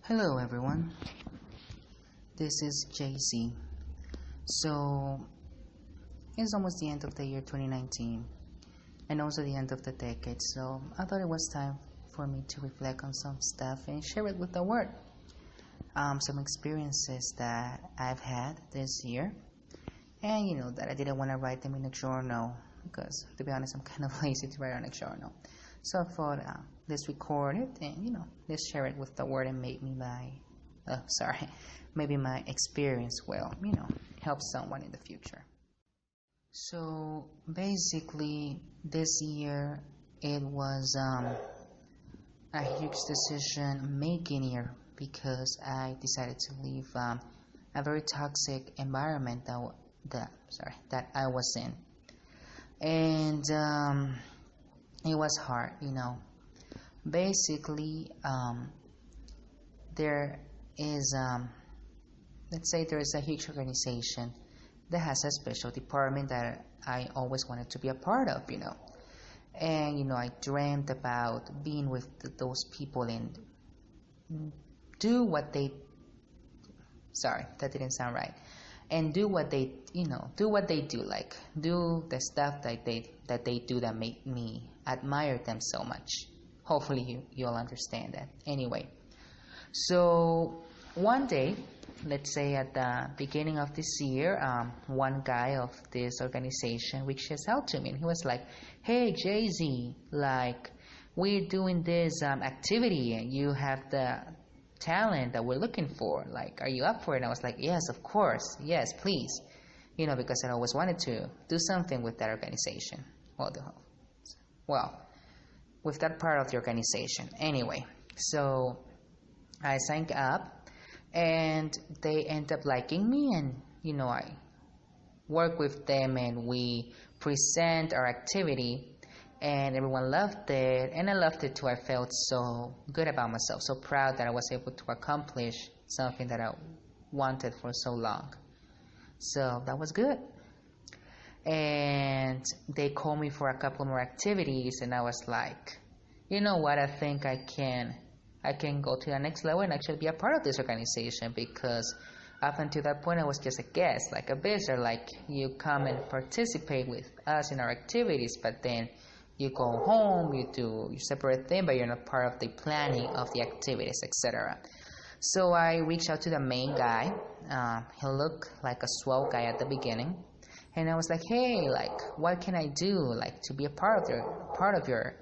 Hello everyone, this is JC. So it's almost the end of the year 2019 and also the end of the decade, so I thought it was time for me to reflect on some stuff and share it with the world. Some experiences that I've had this year, and that I didn't want to write them in a journal because, to be honest, I'm kind of lazy to write on a journal. So I thought, let's record it and let's share it with the world and maybe my experience will help someone in the future. So basically, this year it was a huge decision making year because I decided to leave a very toxic environment that I was in, and it was hard. Basically, there is let's say there is a huge organization that has a special department that I always wanted to be a part of, and I dreamed about being with those people and do what they sorry, that didn't sound right, and do what they do, like do the stuff that they do that make me admire them so much. Hopefully you'll understand that. Anyway, so one day, let's say at the beginning of this year, one guy of this organization reaches out to me and he was like, hey Jay-Z, like we're doing this activity and you have the talent that we're looking for, like are you up for it? And I was like, yes, of course, yes, please, because I always wanted to do something with that organization, well with that part of the organization. Anyway, so I signed up and they end up liking me, and I work with them and we present our activity and everyone loved it and I loved it too. I felt so good about myself, so proud that I was able to accomplish something that I wanted for so long. So that was good. And they called me for a couple more activities and I was like, you know what, I think I can go to the next level and actually be a part of this organization, because up until that point I was just a guest, like a visitor, like you come and participate with us in our activities, but then you go home, you do your separate thing, but you're not part of the planning of the activities, etc. So I reached out to the main guy. He looked like a swell guy at the beginning, and I was like, hey, like what can I do, like to be a part of your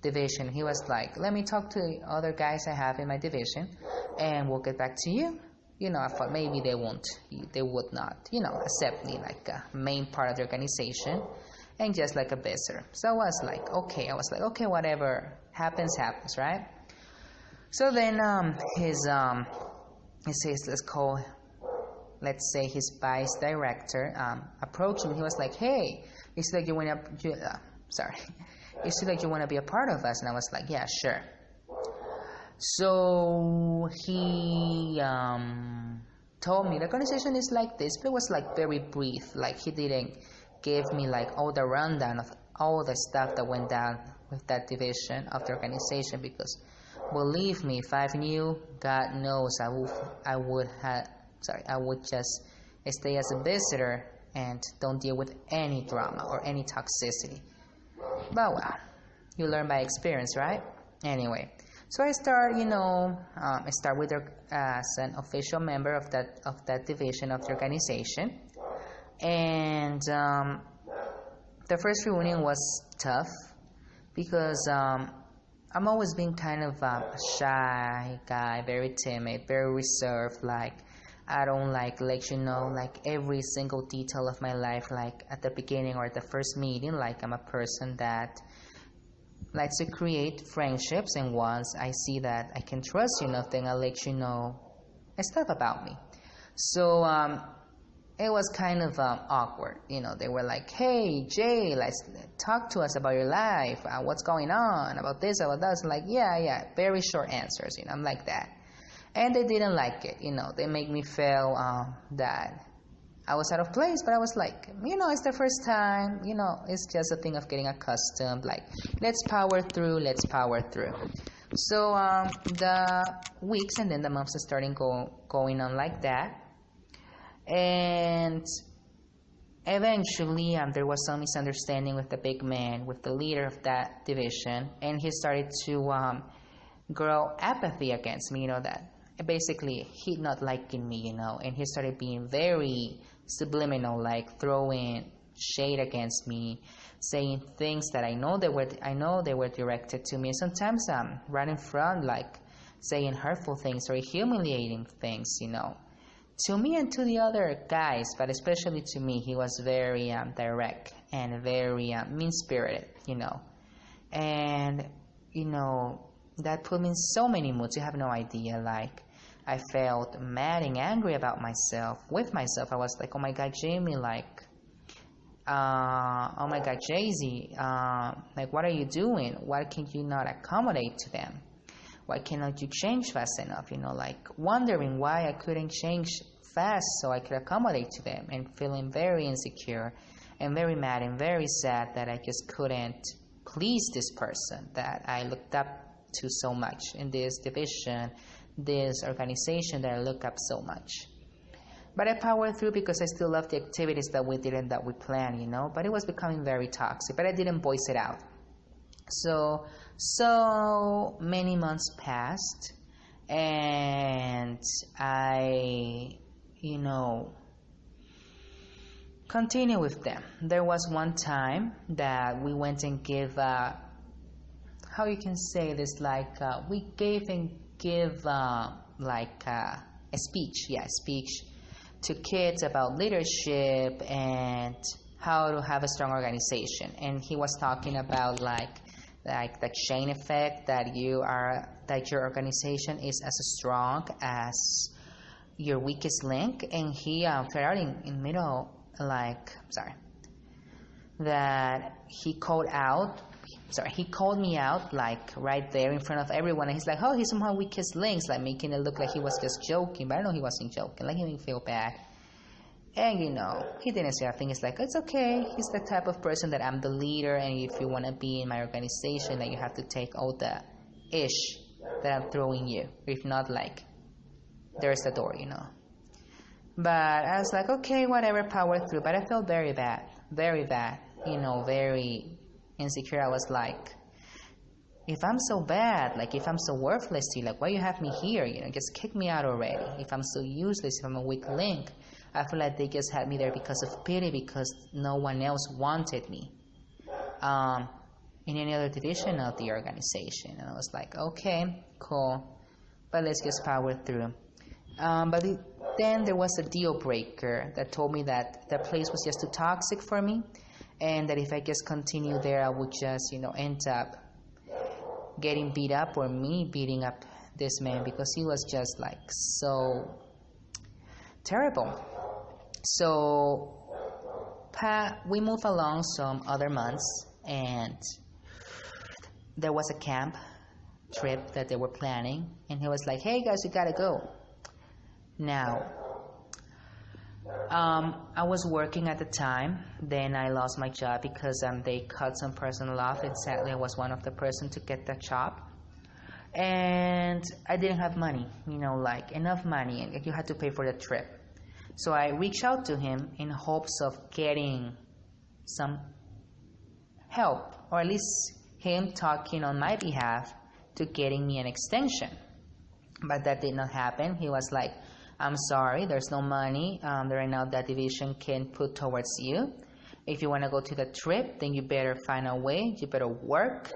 division? He was like, let me talk to the other guys I have in my division and we'll get back to you. I thought maybe they would not accept me like a main part of the organization and just like a visitor. So I was like, okay, whatever happens, right? So then he says, let's say his vice director approached him. He was like, hey, it's like you want to be a part of us? And I was like, yeah, sure. So he told me the organization is like this, but it was like very brief. Like he didn't give me like all the rundown of all the stuff that went down with that division of the organization, because believe me, if I knew, God knows I would just stay as a visitor and don't deal with any drama or any toxicity. But well, you learn by experience, right? Anyway, so I start with as an official member of that division of the organization, and the first reunion was tough because I'm always been kind of a shy guy, very timid, very reserved. Like I don't like like every single detail of my life, like at the beginning or at the first meeting. Like I'm a person that likes to create friendships, and once I see that I can trust you enough, then I'll let you know stuff about me. So it was kind of awkward. They were like, hey Jay, let's talk to us about your life, what's going on, about this, about that. So like, yeah, very short answers. I'm like that. And they didn't like it. They make me feel that I was out of place, but I was like, it's the first time, it's just a thing of getting accustomed, like, let's power through. So the weeks and then the months are starting going on like that, and eventually there was some misunderstanding with the big man, with the leader of that division, and he started to grow apathy against me. That basically he not liking me. And he started being very subliminal, like throwing shade against me, saying things that I know they were directed to me. Sometimes right in front, like saying hurtful things or humiliating things, to me and to the other guys, but especially to me. He was very direct and very mean-spirited, and that put me in so many moods. You have no idea. Like, I felt mad and angry about myself, with myself. I was like, oh my God, Jamie, like, oh my God, Jay-Z, like, what are you doing? Why can you not accommodate to them? Why cannot you change fast enough? Like wondering why I couldn't change fast so I could accommodate to them, and feeling very insecure and very mad and very sad that I just couldn't please this person that I looked up to so much in this division, this organization that I look up so much. But I powered through because I still love the activities that we did and that we planned, but it was becoming very toxic, but I didn't voice it out. So many months passed, and I, continue with them. There was one time that we went and give, how you can say this, like, we gave and give, like, a speech, to kids about leadership and how to have a strong organization. And he was talking about like the chain effect, that your organization is as strong as your weakest link. And he flat out in middle, that he called me out, like right there in front of everyone, and he's like, oh, he's my weakest links, like making it look like he was just joking, but I know he wasn't joking, like he made me feel bad. And he didn't say a thing. It's like, it's okay, he's the type of person that I'm the leader, and if you want to be in my organization, then you have to take all the ish that I'm throwing you. If not, like, there's the door, But I was like, okay, whatever, power through. But I felt very bad, very insecure. I was like, if I'm so bad, like if I'm so worthless to you, like why you have me here? Just kick me out already. If I'm so useless, if I'm a weak link, I feel like they just had me there because of pity, because no one else wanted me in any other division of the organization. And I was like, okay, cool, but let's just power through. Then there was a deal breaker that told me that the place was just too toxic for me, and that if I just continue there, I would just, end up getting beat up, or me beating up this man, because he was just like so terrible. So we moved along some other months, and there was a camp trip that they were planning, and he was like, hey guys, we gotta go. Now, I was working at the time. Then I lost my job because they cut some personnel off, and sadly I was one of the person to get that job. And I didn't have money, like enough money, and you had to pay for the trip. So I reached out to him in hopes of getting some help, or at least him talking on my behalf to getting me an extension. But that did not happen. He was like, I'm sorry, there's no money right now that division can put towards you. If you want to go to the trip, then you better find a way, you better work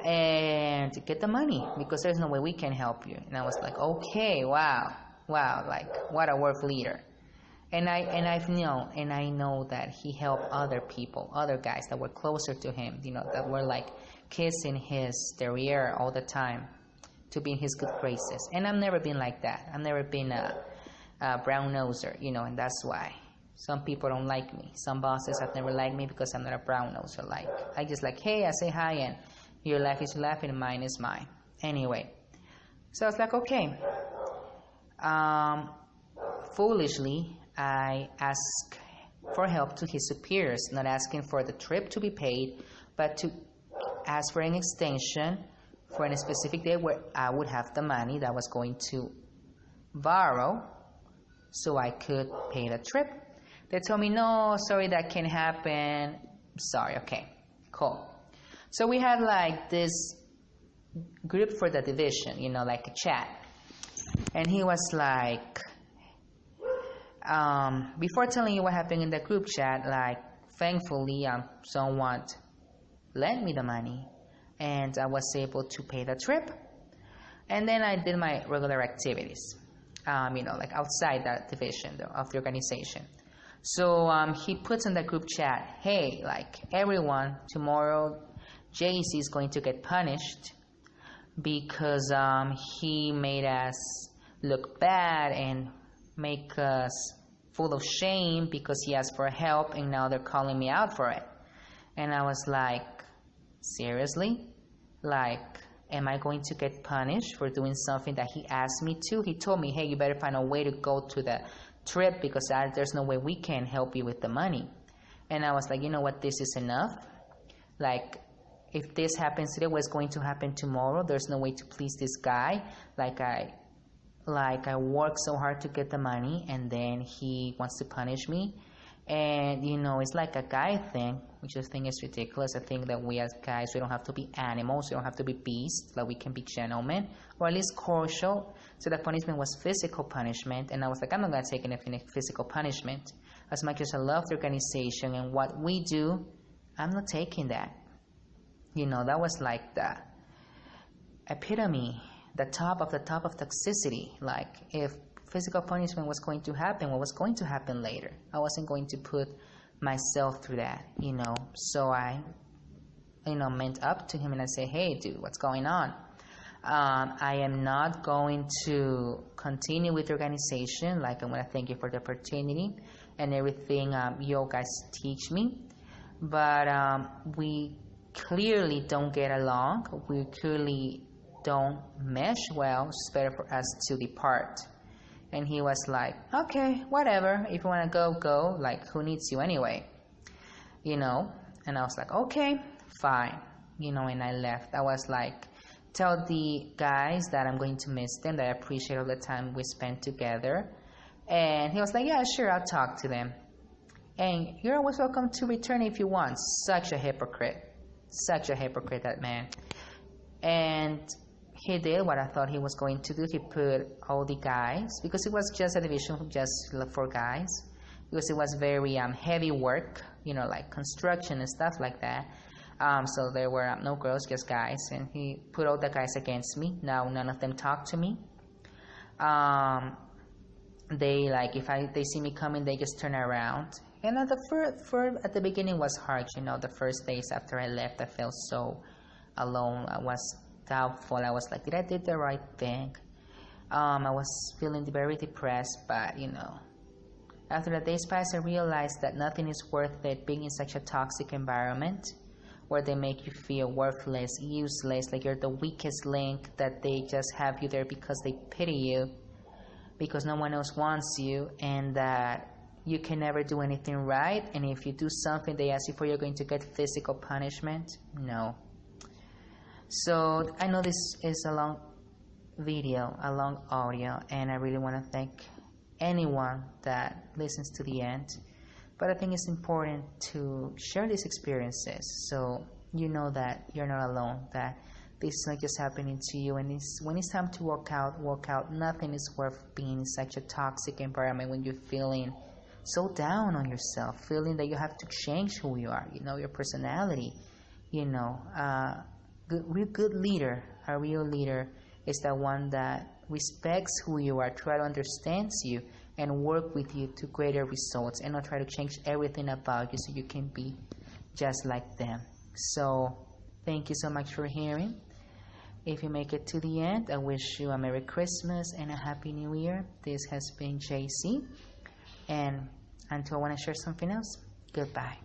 and get the money, because there's no way we can help you. And I was like, okay, wow, like what a work leader. And I know that he helped other people, other guys that were closer to him, that were like kissing his derriere all the time to be in his good graces. And I've never been like that. I've never been a brown noser, and that's why some people don't like me. Some bosses have never liked me because I'm not a brown noser. Like, I just like, hey, I say hi, and your life is your life and mine is mine. Anyway, so I was like, okay. Foolishly, I asked for help to his superiors, not asking for the trip to be paid, but to ask for an extension for a specific day where I would have the money that I was going to borrow so I could pay the trip. They told me, no, sorry, that can't happen. Sorry, okay, cool. So we had like this group for the division, you know, like a chat. And he was like, before telling you what happened in the group chat, like, thankfully, someone lent me the money and I was able to pay the trip. And then I did my regular activities, you know, like outside that division of the organization. So he puts in the group chat, hey, like, everyone, tomorrow JC is going to get punished because he made us look bad and make us full of shame because he asked for help and now they're calling me out for it. And I was like, seriously? Like, am I going to get punished for doing something that he asked me to? He told me, hey, you better find a way to go to the trip because there's no way we can help you with the money. And I was like, you know what, this is enough. Like, if this happens today, what's going to happen tomorrow? There's no way to please this guy. Like I worked so hard to get the money and then he wants to punish me. And you know, it's like a guy thing, which I think is ridiculous. I think that we as guys, we don't have to be animals, we don't have to be beasts, like we can be gentlemen, or at least cordial. So the punishment was physical punishment, and I was like, I'm not going to take any physical punishment. As much as I love the organization and what we do, I'm not taking that. You know, that was like the epitome, the top of toxicity. Like, if physical punishment was going to happen, what was going to happen later? I wasn't going to put myself through that, you know. So I, you know, meant up to him and I said, hey, dude, what's going on? I am not going to continue with the organization. Like, I want to thank you for the opportunity and everything you guys teach me. But we clearly don't get along. We clearly don't mesh well. It's better for us to depart. And he was like, okay, whatever. If you want to go, go. Like, who needs you anyway? You know? And I was like, okay, fine. You know, and I left. I was like, tell the guys that I'm going to miss them, that I appreciate all the time we spent together. And he was like, yeah, sure, I'll talk to them. And you're always welcome to return if you want. Such a hypocrite. Such a hypocrite, that man. And he did what I thought he was going to do. He put all the guys, because it was just a division just for guys, because it was very heavy work, you know, like construction and stuff like that. So there were no girls, just guys, and he put all the guys against me. Now none of them talk to me. They, like, if they see me coming, they just turn around. And at the beginning was hard, you know. The first days after I left, I felt so alone. I was doubtful. I was like, did I do the right thing? I was feeling very depressed, but you know, after the days passed, I realized that nothing is worth it being in such a toxic environment where they make you feel worthless, useless, like you're the weakest link, that they just have you there because they pity you, because no one else wants you, and that you can never do anything right, and if you do something they ask you for, you're going to get physical punishment. No. So I know this is a long video, a long audio, and I really want to thank anyone that listens to the end. But I think it's important to share these experiences so you know that you're not alone, that this is not just happening to you. And when it's time to walk out. Nothing is worth being in such a toxic environment when you're feeling so down on yourself, feeling that you have to change who you are, you know, your personality. You know, a real leader is the one that respects who you are, try to understand you, and work with you to greater results, and not try to change everything about you so you can be just like them. So thank you so much for hearing. If you make it to the end, I wish you a Merry Christmas and a Happy New Year. This has been JC, and until I want to share something else, goodbye.